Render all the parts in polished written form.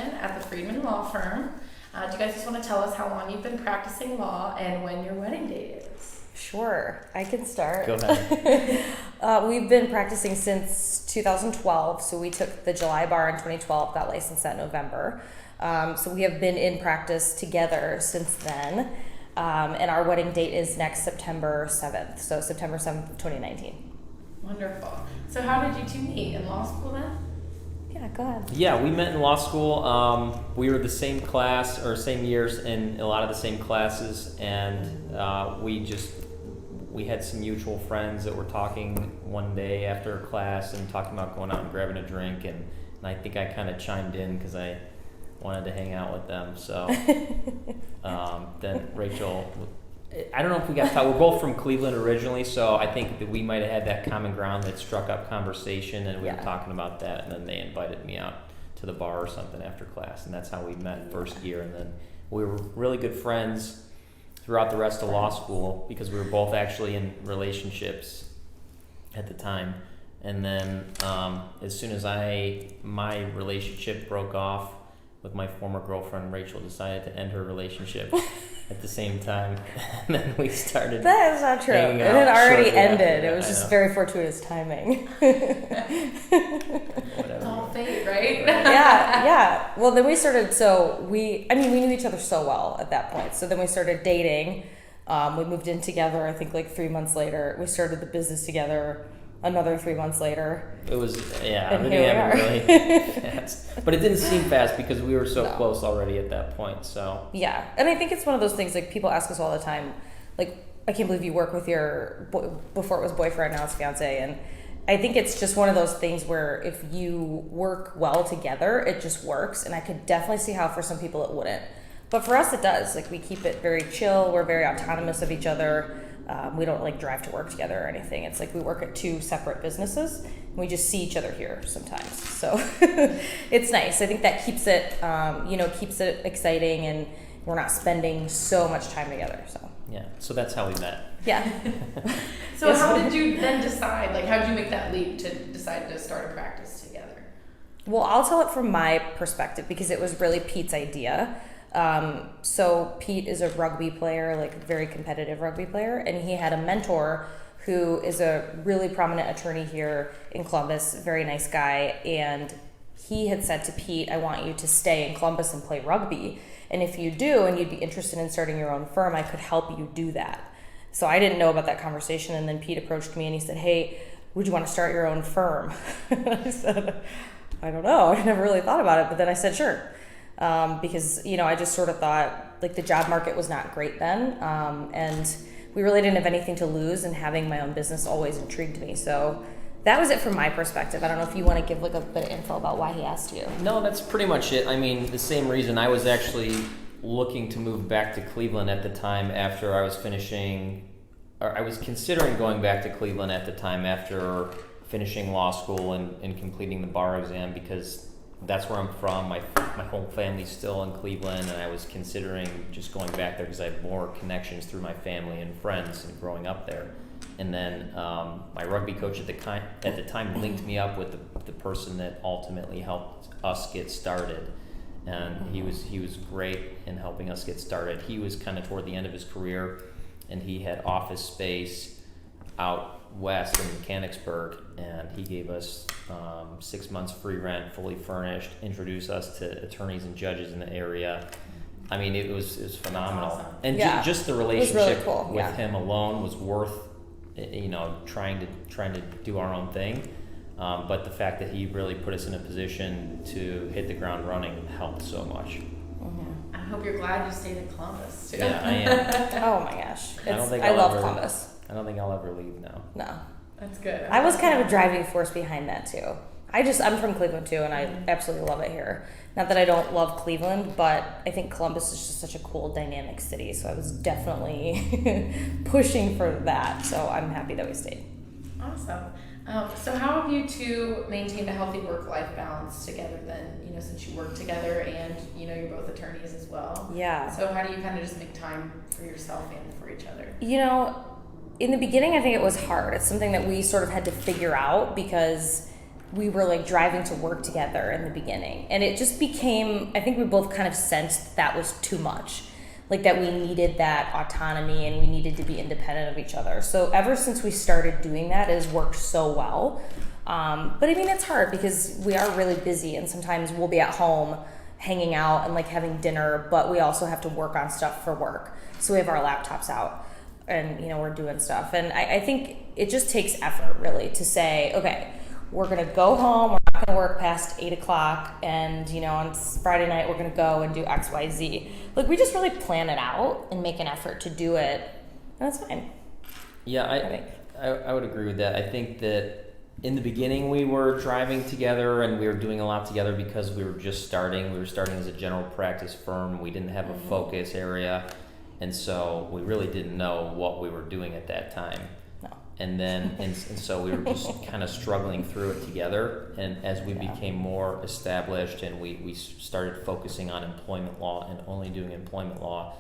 Friedmann at the Friedmann Law Firm. Do you guys just want to tell us how long you've been practicing law and when your wedding date is? Sure, I can start. Go ahead. We've been practicing since 2012, so we took the July bar in 2012, got licensed that November. So we have been in practice together since then, and our wedding date is next September 7th, so September 7th, 2019. Wonderful. So how did you two meet? In law school then? Yeah, go ahead. Yeah, we met in law school. We were the same class or same years in a lot of the same classes, and we had some mutual friends that were talking one day after class and talking about going out and grabbing a drink, and I think I kind of chimed in because I wanted to hang out with them. So then Rachel, I don't know if we got taught. We're both from Cleveland originally, so I think that we might have had that common ground that struck up conversation, and we were talking about that, and then they invited me out to the bar or something after class, and that's how we met first year, and then we were really good friends throughout the rest of law school because we were both actually in relationships at the time. And then as soon as my relationship broke off with my former girlfriend, Rachel decided to end her relationship at the same time. And then we started. That is not true. It had already ended. It was just very fortuitous timing. It's all fate, right? Yeah. Well, then we started, we knew each other so well at that point. So then we started dating. We moved in together, I think like 3 months later. We started the business together another 3 months later. It was, and everything happened really fast. But it didn't seem fast because we were so close already at that point, so. Yeah, and I think it's one of those things, like, people ask us all the time, like, I can't believe you work with your, before it was boyfriend, now it's fiance, and I think it's just one of those things where if you work well together, it just works, and I could definitely see how for some people it wouldn't. But for us, it does. Like, we keep it very chill, we're very autonomous of each other. We don't like drive to work together or anything. It's like we work at two separate businesses and we just see each other here sometimes. So it's nice. I think that keeps it, keeps it exciting, and we're not spending so much time together. So yeah, so that's how we met. Yeah. So how did you then decide, like, how did you make that leap to decide to start a practice together? Well, I'll tell it from my perspective because it was really Pete's idea. So Pete is a rugby player, like very competitive rugby player, and he had a mentor who is a really prominent attorney here in Columbus, very nice guy, and he had said to Pete, I want you to stay in Columbus and play rugby, and if you do and you'd be interested in starting your own firm, I could help you do that. So I didn't know about that conversation, and then Pete approached me and he said, hey, would you want to start your own firm? I said, I don't know, I never really thought about it, but then I said sure. Because, I just sort of thought, like, the job market was not great then, and we really didn't have anything to lose, and having my own business always intrigued me. So that was it from my perspective. I don't know if you want to give, like, a bit of info about why he asked you. No, that's pretty much it. I mean, the same reason. I was actually looking to move back to Cleveland at the time after I was I was considering going back to Cleveland at the time after finishing law school and completing the bar exam, because that's where I'm from. My whole family's still in Cleveland, and I was considering just going back there because I have more connections through my family and friends and growing up there. And then my rugby coach at the time linked me up with the person that ultimately helped us get started, and he was great in helping us get started. He was kind of toward the end of his career, and he had office space out west in Mechanicsburg, and he gave us 6 months free rent, fully furnished, introduced us to attorneys and judges in the area. I mean, it was phenomenal. Awesome. And just the relationship really with him alone was worth, trying to do our own thing. But the fact that he really put us in a position to hit the ground running helped so much. Mm-hmm. I hope you're glad you stayed in Columbus too. Yeah, I am. Oh my gosh. I love Columbus. I don't think I'll ever leave now. No. That's good. I was kind of a driving force behind that too. I'm from Cleveland too, and I absolutely love it here. Not that I don't love Cleveland, but I think Columbus is just such a cool, dynamic city, so I was definitely pushing for that, so I'm happy that we stayed. Awesome. So how have you two maintained a healthy work-life balance together then, since you work together and, you're both attorneys as well? Yeah. So how do you kind of just make time for yourself and for each other? In the beginning, I think it was hard. It's something that we sort of had to figure out because we were like driving to work together in the beginning, and it just became, I think we both kind of sensed that was too much, like that we needed that autonomy and we needed to be independent of each other. So ever since we started doing that, it has worked so well. But I mean, it's hard because we are really busy, and sometimes we'll be at home hanging out and like having dinner, but we also have to work on stuff for work. So we have our laptops out and, you know, we're doing stuff. And I think it just takes effort really to say, okay, we're going to go home. We're not going to work past 8 o'clock. And, you know, on Friday night, we're going to go and do X, Y, Z. Like, we just really plan it out and make an effort to do it. And that's fine. Yeah, I would agree with that. I think that in the beginning, we were driving together and we were doing a lot together because we were just starting. We were starting as a general practice firm. We didn't have a focus area. And so we really didn't know what we were doing at that time. And then, and so we were just kind of struggling through it together. And as we became more established and we started focusing on employment law and only doing employment law,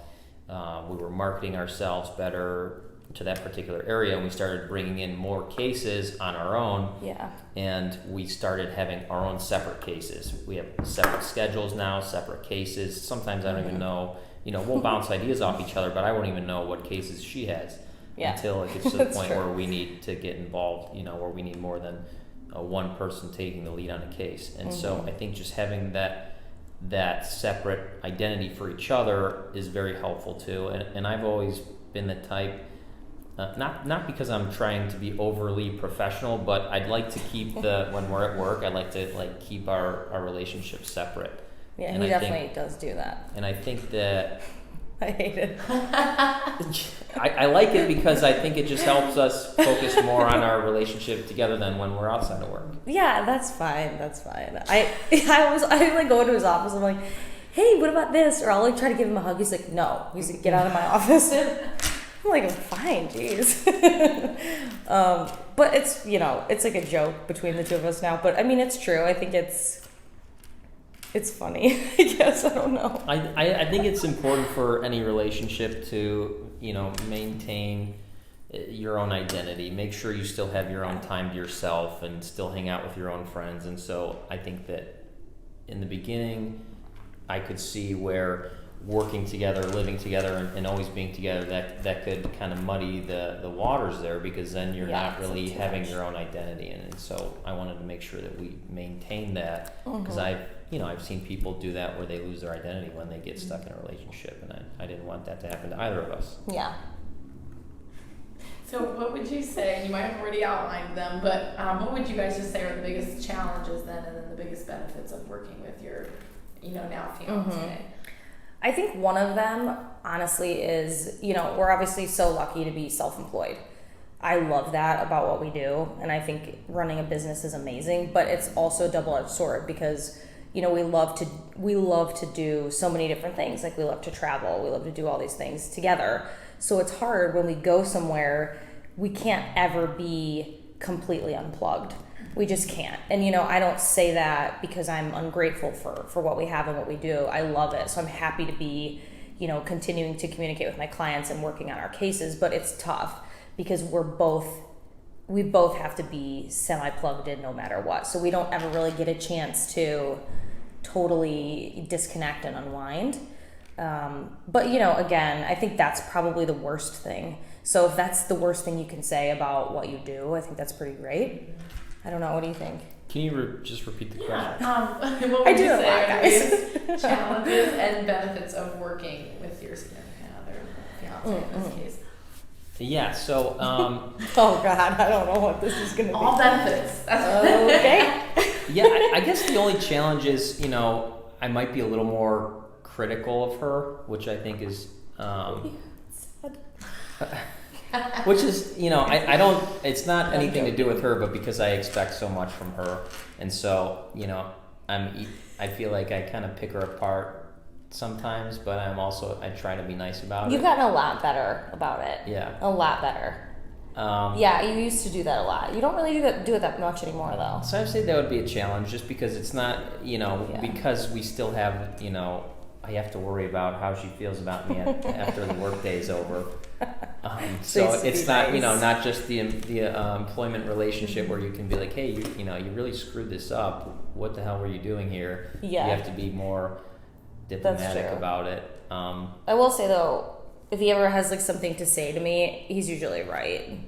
we were marketing ourselves better to that particular area, and we started bringing in more cases on our own. Yeah. And we started having our own separate cases. We have separate schedules now, separate cases. Sometimes I don't even know, you know, we'll bounce ideas off each other, but I won't even know what cases she has. Yeah. Until it gets to the point true. where we need to get involved, you know, where we need more than one person taking the lead on a case. And so I think just having that separate identity for each other is very helpful too. And I've always been the type, not because I'm trying to be overly professional, but I'd like to keep when we're at work, I'd like to like keep our relationship separate. Yeah, and he definitely does do that. And I think that I hate it. I like it because I think it just helps us focus more on our relationship together than when we're outside of work. Yeah, that's fine. That's fine. I like go into his office. I'm like, hey, what about this? Or I'll like try to give him a hug. He's like, no. He's like, get out of my office. I'm like, I'm fine, jeez. But it's, you know, it's like a joke between the two of us now. But I mean, it's true. I think it's funny, I guess. I don't know. I think it's important for any relationship to, you know, maintain your own identity. Make sure you still have your own time to yourself and still hang out with your own friends. And so I think that in the beginning, I could see where working together, living together, and always being together, that could kind of muddy the waters there, because then you're not really having your own identity. And so I wanted to make sure that we maintain that, because I've seen people do that where they lose their identity when they get stuck in a relationship, and I didn't want that to happen to either of us. Yeah. So what would you say, you might have already outlined them, but what would you guys just say are the biggest challenges then, and then the biggest benefits of working with your, you know, now fiance? I think one of them, honestly, is, you know, we're obviously so lucky to be self-employed. I love that about what we do, and I think running a business is amazing, but it's also a double-edged sword because, you know, we love to do so many different things. Like, we love to travel, we love to do all these things together. So it's hard when we go somewhere, we can't ever be completely unplugged. We just can't. And, you know, I don't say that because I'm ungrateful for what we have and what we do. I love it. So I'm happy to be, you know, continuing to communicate with my clients and working on our cases, but it's tough because we both have to be semi-plugged in no matter what. So we don't ever really get a chance to totally disconnect and unwind. But, you know, again, I think that's probably the worst thing. So if that's the worst thing you can say about what you do, I think that's pretty great. I don't know. What do you think? Can you just repeat the question? What would you say are the biggest challenges and benefits of working with your significant other, fiance in this case? Yeah, so... oh, God, I don't know what this is going to be. All benefits. Okay. Yeah, I guess the only challenge is, you know, I might be a little more critical of her, which I think is... which is, you know, I don't, it's not anything to do with her, but because I expect so much from her. And so, you know, I feel like I kind of pick her apart sometimes, but I try to be nice about it. You've gotten a lot better about it. Yeah. A lot better. Yeah, you used to do that a lot. You don't really do it that much anymore, though. So I'd say that would be a challenge, just because it's not, you know, because we still have, you know, I have to worry about how she feels about me after the workday is over. So Needs to it's be not, nice. not just the employment relationship where you can be like, hey, you really screwed this up. What the hell were you doing here? Yeah. You have to be more diplomatic true. about it. I will say though, if he ever has like something to say to me, he's usually right,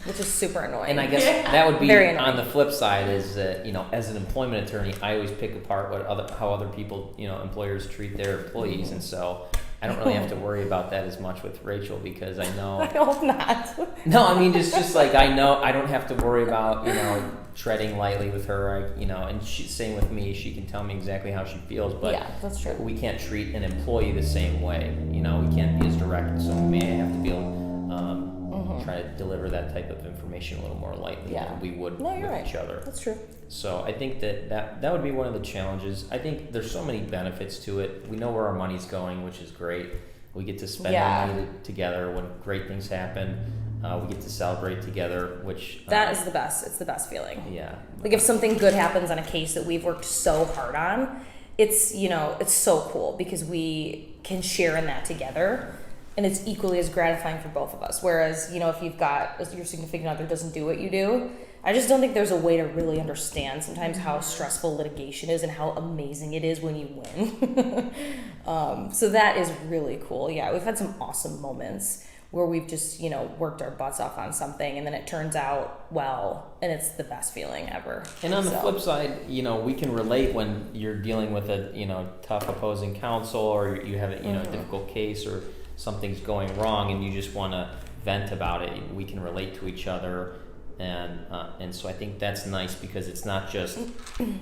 which is super annoying. And I guess that would be Very annoying. on the flip side is that, as an employment attorney, I always pick apart how other people, employers treat their employees. And so I don't really have to worry about that as much with Rachel because I know. I hope not. No, I mean, just like I know I don't have to worry about, treading lightly with her, and same with me. She can tell me exactly how she feels, but Yeah, that's true. we can't treat an employee the same way. We can't be as direct, so we may have to be able try to deliver that type of information a little more lightly Yeah. than we would No, with you're right. each other. That's true. So I think that would be one of the challenges. I think there's so many benefits to it. We know where our money's going, which is great. We get to spend our money together when great things happen. We get to celebrate together, which That is the best. It's the best feeling. yeah. Like if something good happens on a case that we've worked so hard on, it's it's so cool because we can share in that together, and it's equally as gratifying for both of us. Whereas if you've got your significant other doesn't do what you do, I just don't think there's a way to really understand sometimes how stressful litigation is and how amazing it is when you win. So that is really cool. Yeah, we've had some awesome moments where we've just, worked our butts off on something and then it turns out well, and it's the best feeling ever. And on the flip side, we can relate when you're dealing with a, tough opposing counsel or you have a, a difficult case or something's going wrong and you just want to vent about it. We can relate to each other. And so I think that's nice because it's not just,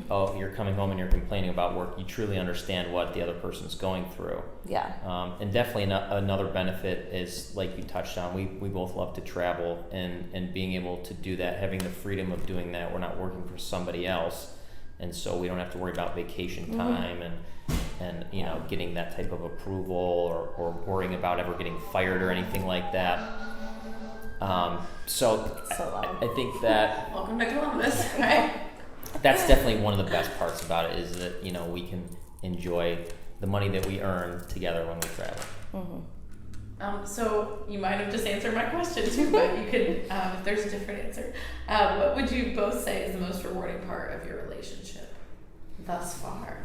oh, you're coming home and you're complaining about work. You truly understand what the other person's going through. Yeah. And definitely another benefit is, like you touched on, we both love to travel and being able to do that, having the freedom of doing that. We're not working for somebody else. And so we don't have to worry about vacation time and getting that type of approval or worrying about ever getting fired or anything like that. So I think that Welcome to Columbus, right? that's definitely one of the best parts about it is that we can enjoy the money that we earn together when we travel. So you might have just answered my question too, but you could, if there's a different answer, what would you both say is the most rewarding part of your relationship thus far?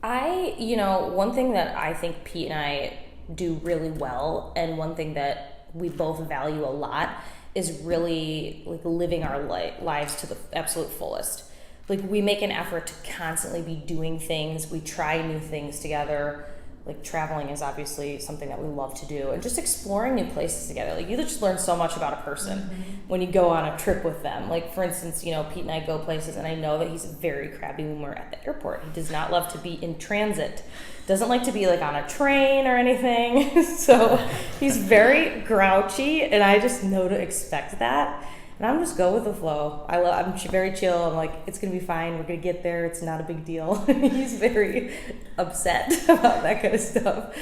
One thing that I think Pete and I do really well, and one thing that we both value a lot is really like living our lives to the absolute fullest. Like we make an effort to constantly be doing things. We try new things together. Like traveling is obviously something that we love to do, and just exploring new places together. Like you just learn so much about a person when you go on a trip with them. Like for instance, Pete and I go places, and I know that he's very crabby when we're at the airport. He does not love to be in transit. Doesn't like to be like on a train or anything. So he's very grouchy, and I just know to expect that. And I'm just go with the flow. I'm very chill. I'm like, it's gonna be fine. We're gonna get there. It's not a big deal. He's very upset about that kind of stuff.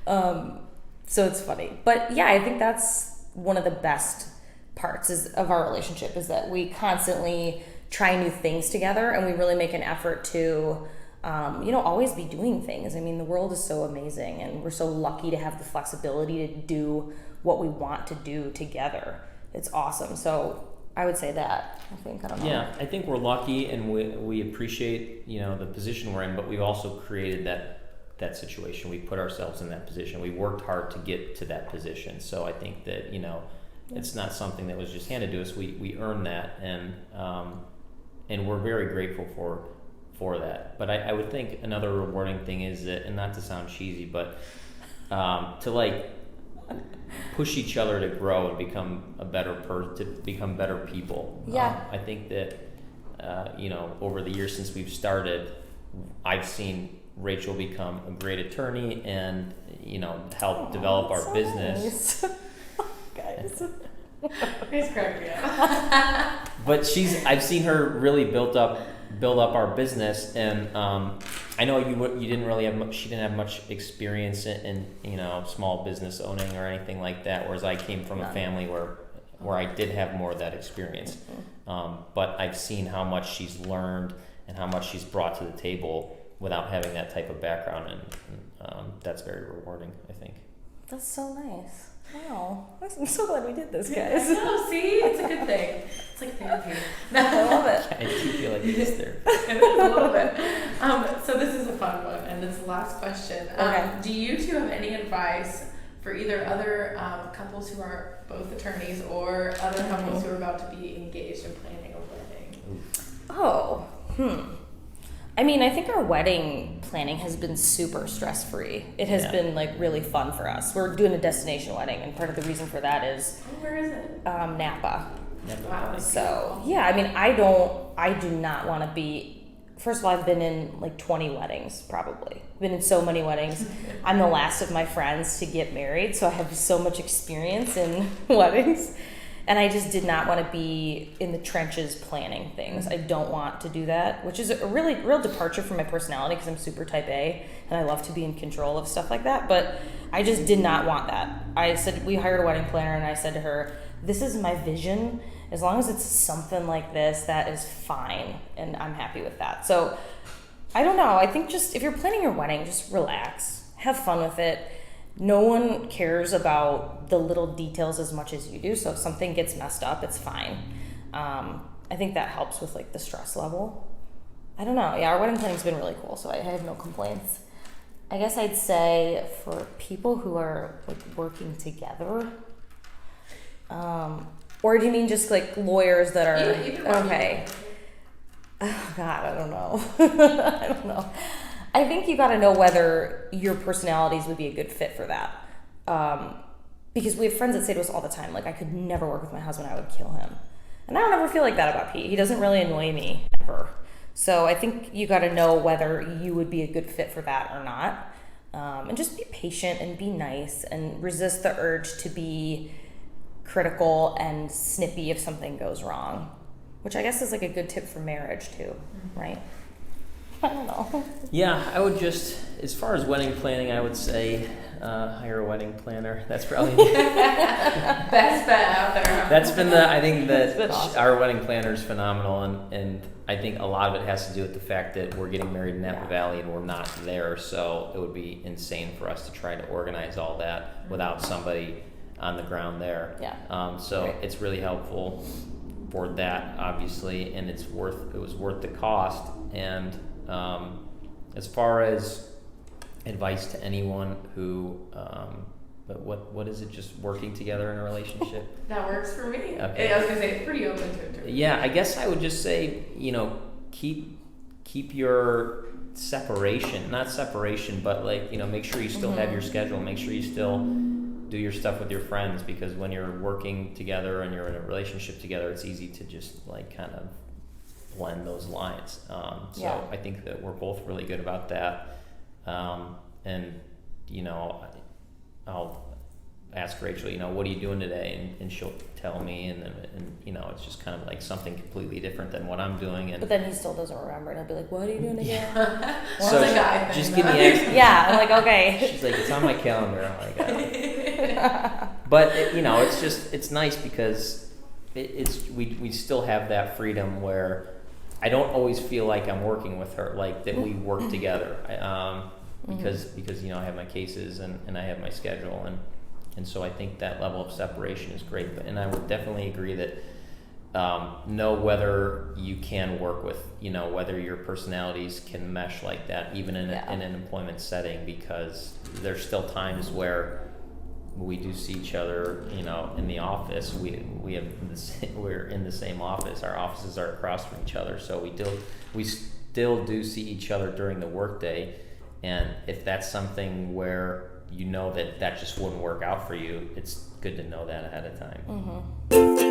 So it's funny. But yeah, I think that's one of the best parts of our relationship is that we constantly try new things together, and we really make an effort to always be doing things. I mean, the world is so amazing, and we're so lucky to have the flexibility to do what we want to do together. It's awesome. So I would say that. I don't know. Yeah, I think we're lucky and we appreciate, the position we're in, but we've also created that situation. We put ourselves in that position. We worked hard to get to that position. So I think that, it's not something that was just handed to us. We earned that and we're very grateful for that. But I would think another rewarding thing is that, and not to sound cheesy, but to push each other to grow and become to become better people. Yeah. I think that over the years since we've started, I've seen Rachel become a great attorney and help develop our so business. Nice. Guys. He's cracking me up. But I've seen her really build up our business, and I know you didn't really have she didn't have much experience in small business owning or anything like that, whereas I came from a family where I did have more of that experience. But I've seen how much she's learned and how much she's brought to the table without having that type of background, and that's very rewarding, I think. That's so nice. Wow. I'm so glad we did this, guys. I know, see? It's a good thing. It's like therapy. I love it. I do feel like it's there. It is a little bit. So this is a fun one, and it's the last question. Okay. Do you two have any advice for either other couples who are both attorneys or other couples who are about to be engaged and planning a wedding? Oh, I mean, I think our wedding planning has been super stress-free. It has been like really fun for us. We're doing a destination wedding, and part of the reason for that is Where is it? Napa. Wow. So yeah, I mean, I do not want to be. First of all, I've been in like 20 weddings, probably. Been in so many weddings. I'm the last of my friends to get married, so I have so much experience in weddings. And I just did not want to be in the trenches planning things. I don't want to do that, which is a real departure from my personality because I'm super type A and I love to be in control of stuff like that. But I just did not want that. We hired a wedding planner, and I said to her, this is my vision. As long as it's something like this, that is fine. And I'm happy with that. So I don't know. I think just if you're planning your wedding, just relax, have fun with it. No one cares about the little details as much as you do. So if something gets messed up, it's fine. I think that helps with like the stress level. I don't know. Yeah, our wedding planning's been really cool, so I have no complaints. I guess I'd say for people who are like working together, or do you mean just like lawyers that are okay? Oh God, I don't know. I don't know. I think you got to know whether your personalities would be a good fit for that. Because we have friends that say to us all the time, like, I could never work with my husband, I would kill him. And I don't ever feel like that about Pete. He doesn't really annoy me ever. So I think you got to know whether you would be a good fit for that or not. And just be patient and be nice and resist the urge to be critical and snippy if something goes wrong, which I guess is like a good tip for marriage too, right? I don't know. Yeah, I would just, as far as wedding planning, I would say hire a wedding planner. That's probably best bet out there. That's been I think that awesome. Our wedding planner is phenomenal, and I think a lot of it has to do with the fact that we're getting married in Napa Valley and we're not there, so it would be insane for us to try to organize all that without somebody on the ground there. Yeah. So Right. it's really helpful for that, obviously, and it was worth the cost. And as far as advice to anyone who, but what is it? Just working together in a relationship? That works for me. Okay. I was gonna say it's pretty open to it. Yeah, I guess I would just say, keep your separation, not separation, but like, make sure you still have your schedule. Make sure you still do your stuff with your friends, because when you're working together and you're in a relationship together, it's easy to just like kind of blend those lines. So I think that we're both really good about that. And I'll ask Rachel, what are you doing today? And she'll tell me, and it's just kind of like something completely different than what I'm doing. And But then he still doesn't remember, and I'll be like, what are you doing again? Well, so it's a guy thing, just though. give me extra. Yeah, I'm like, okay. She's like, it's on my calendar. I'm like, but it's nice because we still have that freedom where I don't always feel like I'm working with her, like that we work together. Because I have my cases and I have my schedule, and so I think that level of separation is great. And I would definitely agree that know whether you can work with, whether your personalities can mesh like that, even in an employment setting, because there's still times where we do see each other, in the office. We're in the same office. Our offices are across from each other, so we still do see each other during the workday. And if that's something where that just wouldn't work out for you, it's good to know that ahead of time. Mm-hmm.